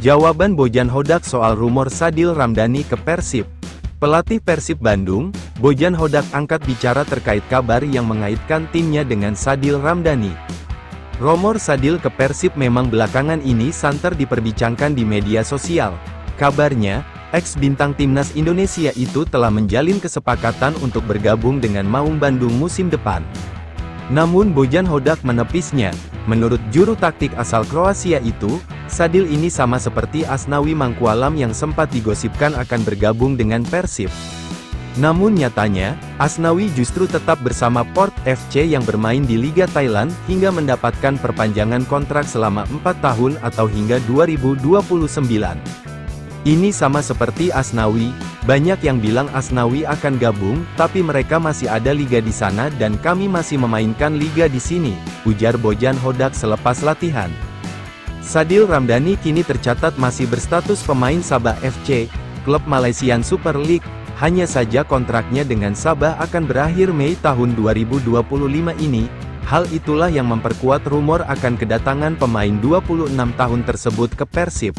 Jawaban Bojan Hodak soal rumor Sadil Ramdhani ke Persib. Pelatih Persib Bandung, Bojan Hodak angkat bicara terkait kabar yang mengaitkan timnya dengan Sadil Ramdhani. Rumor Sadil ke Persib memang belakangan ini santer diperbincangkan di media sosial. Kabarnya, ex-bintang timnas Indonesia itu telah menjalin kesepakatan untuk bergabung dengan Maung Bandung musim depan. Namun Bojan Hodak menepisnya. Menurut juru taktik asal Kroasia itu, Sadil ini sama seperti Asnawi Mangkualam yang sempat digosipkan akan bergabung dengan Persib. Namun nyatanya, Asnawi justru tetap bersama Port FC yang bermain di Liga Thailand, hingga mendapatkan perpanjangan kontrak selama 4 tahun atau hingga 2029. Ini sama seperti Asnawi, banyak yang bilang Asnawi akan gabung, tapi mereka masih ada liga di sana dan kami masih memainkan liga di sini, ujar Bojan Hodak selepas latihan. Sadil Ramdhani kini tercatat masih berstatus pemain Sabah FC, klub Malaysian Super League, hanya saja kontraknya dengan Sabah akan berakhir Mei tahun 2025 ini. Hal itulah yang memperkuat rumor akan kedatangan pemain 26 tahun tersebut ke Persib.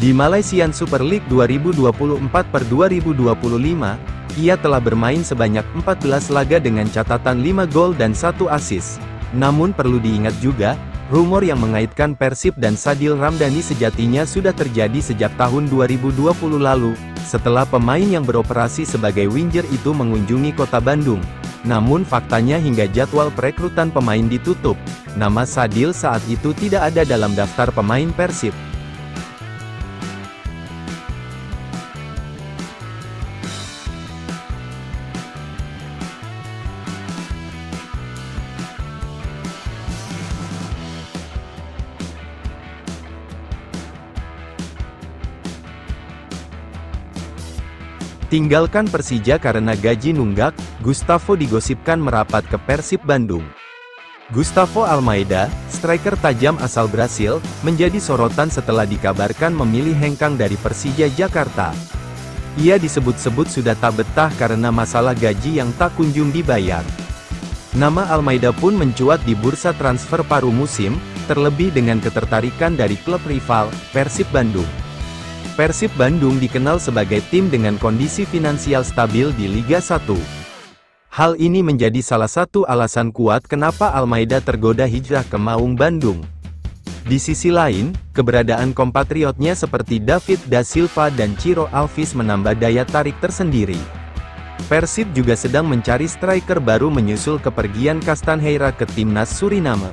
Di Malaysian Super League 2024/2025, ia telah bermain sebanyak 14 laga dengan catatan 5 gol dan 1 assist. Namun perlu diingat juga, rumor yang mengaitkan Persib dan Sadil Ramdhani sejatinya sudah terjadi sejak tahun 2020 lalu, setelah pemain yang beroperasi sebagai winger itu mengunjungi kota Bandung. Namun faktanya hingga jadwal perekrutan pemain ditutup, nama Sadil saat itu tidak ada dalam daftar pemain Persib. Tinggalkan Persija karena gaji nunggak, Gustavo digosipkan merapat ke Persib Bandung. Gustavo Almeida, striker tajam asal Brasil, menjadi sorotan setelah dikabarkan memilih hengkang dari Persija Jakarta. Ia disebut-sebut sudah tak betah karena masalah gaji yang tak kunjung dibayar. Nama Almeida pun mencuat di bursa transfer paruh musim, terlebih dengan ketertarikan dari klub rival, Persib Bandung. Persib Bandung dikenal sebagai tim dengan kondisi finansial stabil di Liga 1. Hal ini menjadi salah satu alasan kuat kenapa Almeida tergoda hijrah ke Maung Bandung. Di sisi lain, keberadaan kompatriotnya seperti David da Silva dan Ciro Alves menambah daya tarik tersendiri. Persib juga sedang mencari striker baru menyusul kepergian Castanheira ke timnas Suriname.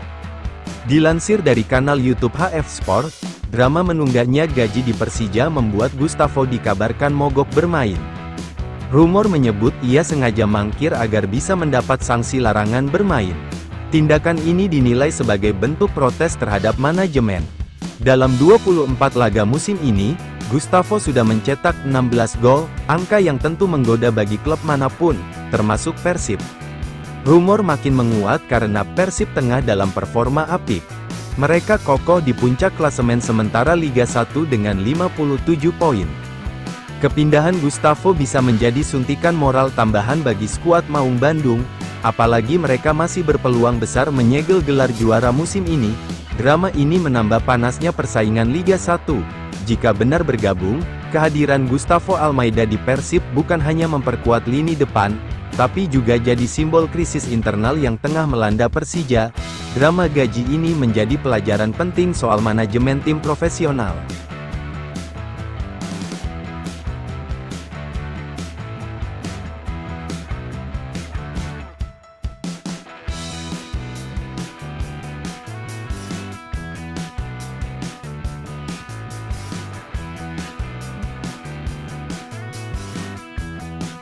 Dilansir dari kanal YouTube HF Sport, drama menunggaknya gaji di Persija membuat Gustavo dikabarkan mogok bermain. Rumor menyebut ia sengaja mangkir agar bisa mendapat sanksi larangan bermain. Tindakan ini dinilai sebagai bentuk protes terhadap manajemen. Dalam 24 laga musim ini, Gustavo sudah mencetak 16 gol, angka yang tentu menggoda bagi klub manapun, termasuk Persib. Rumor makin menguat karena Persib tengah dalam performa apik. Mereka kokoh di puncak klasemen sementara Liga 1 dengan 57 poin. Kepindahan Gustavo bisa menjadi suntikan moral tambahan bagi skuad Maung Bandung, apalagi mereka masih berpeluang besar menyegel gelar juara musim ini. Drama ini menambah panasnya persaingan Liga 1. Jika benar bergabung, kehadiran Gustavo Almeida di Persib bukan hanya memperkuat lini depan, tapi juga jadi simbol krisis internal yang tengah melanda Persija. Drama gaji ini menjadi pelajaran penting soal manajemen tim profesional.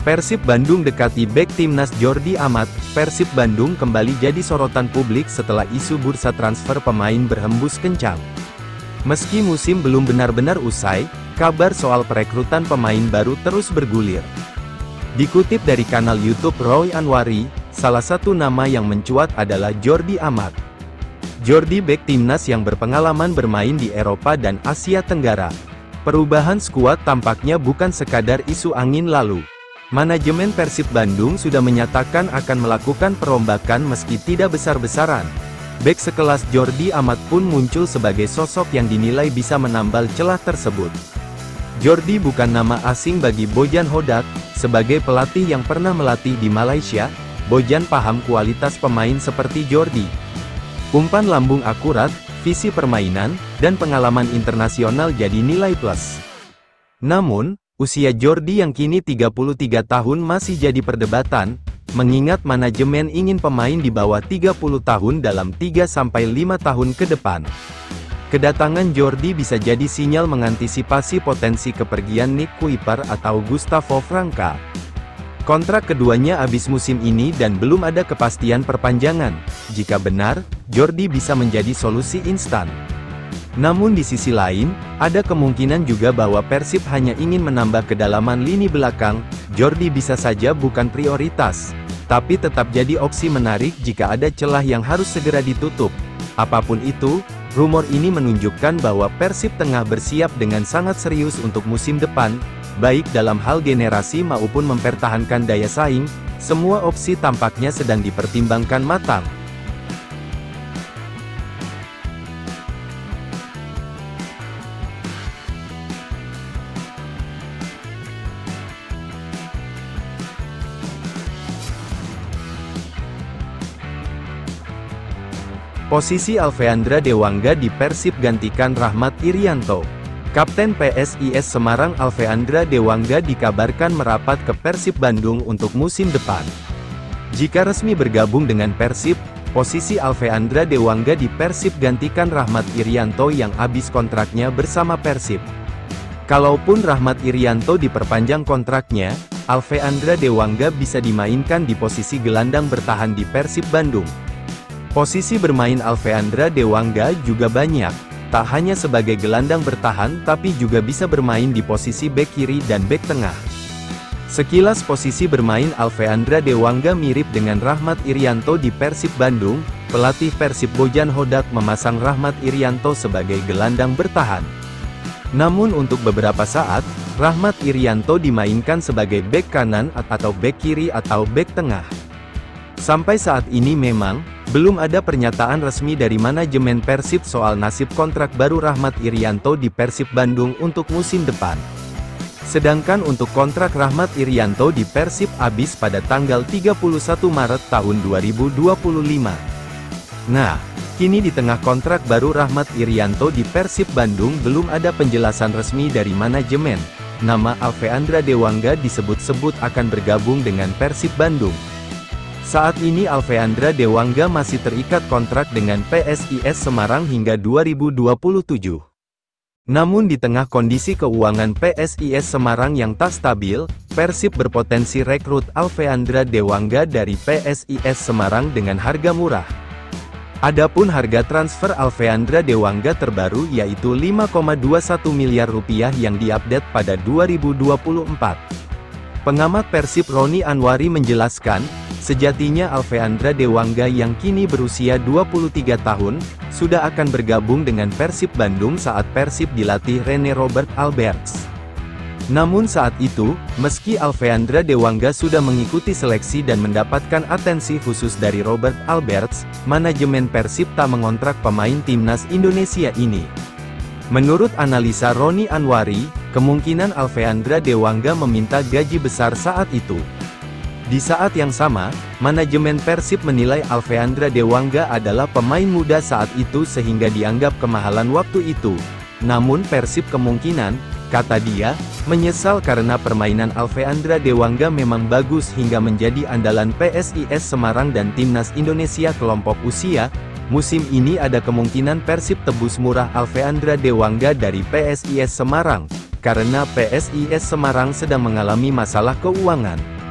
Persib Bandung dekati bek timnas Jordi Amat. Persib Bandung kembali jadi sorotan publik setelah isu bursa transfer pemain berhembus kencang. Meski musim belum benar-benar usai, kabar soal perekrutan pemain baru terus bergulir. Dikutip dari kanal YouTube Roy Anwari, salah satu nama yang mencuat adalah Jordi Amat. Jordi bek timnas yang berpengalaman bermain di Eropa dan Asia Tenggara. Perubahan skuad tampaknya bukan sekadar isu angin lalu. Manajemen Persib Bandung sudah menyatakan akan melakukan perombakan meski tidak besar-besaran. Bek sekelas Jordi Amat pun muncul sebagai sosok yang dinilai bisa menambal celah tersebut. Jordi bukan nama asing bagi Bojan Hodak, sebagai pelatih yang pernah melatih di Malaysia, Bojan paham kualitas pemain seperti Jordi. Umpan lambung akurat, visi permainan, dan pengalaman internasional jadi nilai plus. Namun, usia Jordi yang kini 33 tahun masih jadi perdebatan, mengingat manajemen ingin pemain di bawah 30 tahun dalam 3-5 tahun ke depan. Kedatangan Jordi bisa jadi sinyal mengantisipasi potensi kepergian Nick Kuiper atau Gustavo Franca. Kontrak keduanya habis musim ini dan belum ada kepastian perpanjangan. Jika benar, Jordi bisa menjadi solusi instan. Namun di sisi lain, ada kemungkinan juga bahwa Persib hanya ingin menambah kedalaman lini belakang. Jordi bisa saja bukan prioritas, tapi tetap jadi opsi menarik jika ada celah yang harus segera ditutup. Apapun itu, rumor ini menunjukkan bahwa Persib tengah bersiap dengan sangat serius untuk musim depan, baik dalam hal generasi maupun mempertahankan daya saing. Semua opsi tampaknya sedang dipertimbangkan matang. Posisi Alfeandra Dewangga di Persib gantikan Rahmat Irianto. Kapten PSIS Semarang Alfeandra Dewangga dikabarkan merapat ke Persib Bandung untuk musim depan. Jika resmi bergabung dengan Persib, posisi Alfeandra Dewangga di Persib gantikan Rahmat Irianto yang habis kontraknya bersama Persib. Kalaupun Rahmat Irianto diperpanjang kontraknya, Alfeandra Dewangga bisa dimainkan di posisi gelandang bertahan di Persib Bandung. Posisi bermain Alfeandra Dewangga juga banyak, tak hanya sebagai gelandang bertahan tapi juga bisa bermain di posisi bek kiri dan bek tengah. Sekilas posisi bermain Alfeandra Dewangga mirip dengan Rahmat Irianto di Persib Bandung. Pelatih Persib Bojan Hodak memasang Rahmat Irianto sebagai gelandang bertahan. Namun untuk beberapa saat, Rahmat Irianto dimainkan sebagai bek kanan atau bek kiri atau bek tengah. Sampai saat ini memang belum ada pernyataan resmi dari manajemen Persib soal nasib kontrak baru Rahmat Irianto di Persib Bandung untuk musim depan. Sedangkan untuk kontrak Rahmat Irianto di Persib habis pada tanggal 31 Maret tahun 2025. Nah, kini di tengah kontrak baru Rahmat Irianto di Persib Bandung belum ada penjelasan resmi dari manajemen. Nama Alfeandra Dewangga disebut-sebut akan bergabung dengan Persib Bandung. Saat ini Alfeandra Dewangga masih terikat kontrak dengan PSIS Semarang hingga 2027. Namun di tengah kondisi keuangan PSIS Semarang yang tak stabil, Persib berpotensi rekrut Alfeandra Dewangga dari PSIS Semarang dengan harga murah. Adapun harga transfer Alfeandra Dewangga terbaru yaitu 5,21 miliar rupiah yang diupdate pada 2024. Pengamat Persib Roni Anwari menjelaskan, sejatinya Alfeandra Dewangga yang kini berusia 23 tahun, sudah akan bergabung dengan Persib Bandung saat Persib dilatih Rene Robert Alberts. Namun saat itu, meski Alfeandra Dewangga sudah mengikuti seleksi dan mendapatkan atensi khusus dari Robert Alberts, manajemen Persib tak mengontrak pemain timnas Indonesia ini. Menurut analisa Roni Anwari, kemungkinan Alfeandra Dewangga meminta gaji besar saat itu. Di saat yang sama, manajemen Persib menilai Alfeandra Dewangga adalah pemain muda saat itu sehingga dianggap kemahalan waktu itu. Namun Persib kemungkinan, kata dia, menyesal karena permainan Alfeandra Dewangga memang bagus hingga menjadi andalan PSIS Semarang dan Timnas Indonesia kelompok usia. Musim ini ada kemungkinan Persib tebus murah Alfeandra Dewangga dari PSIS Semarang, karena PSIS Semarang sedang mengalami masalah keuangan.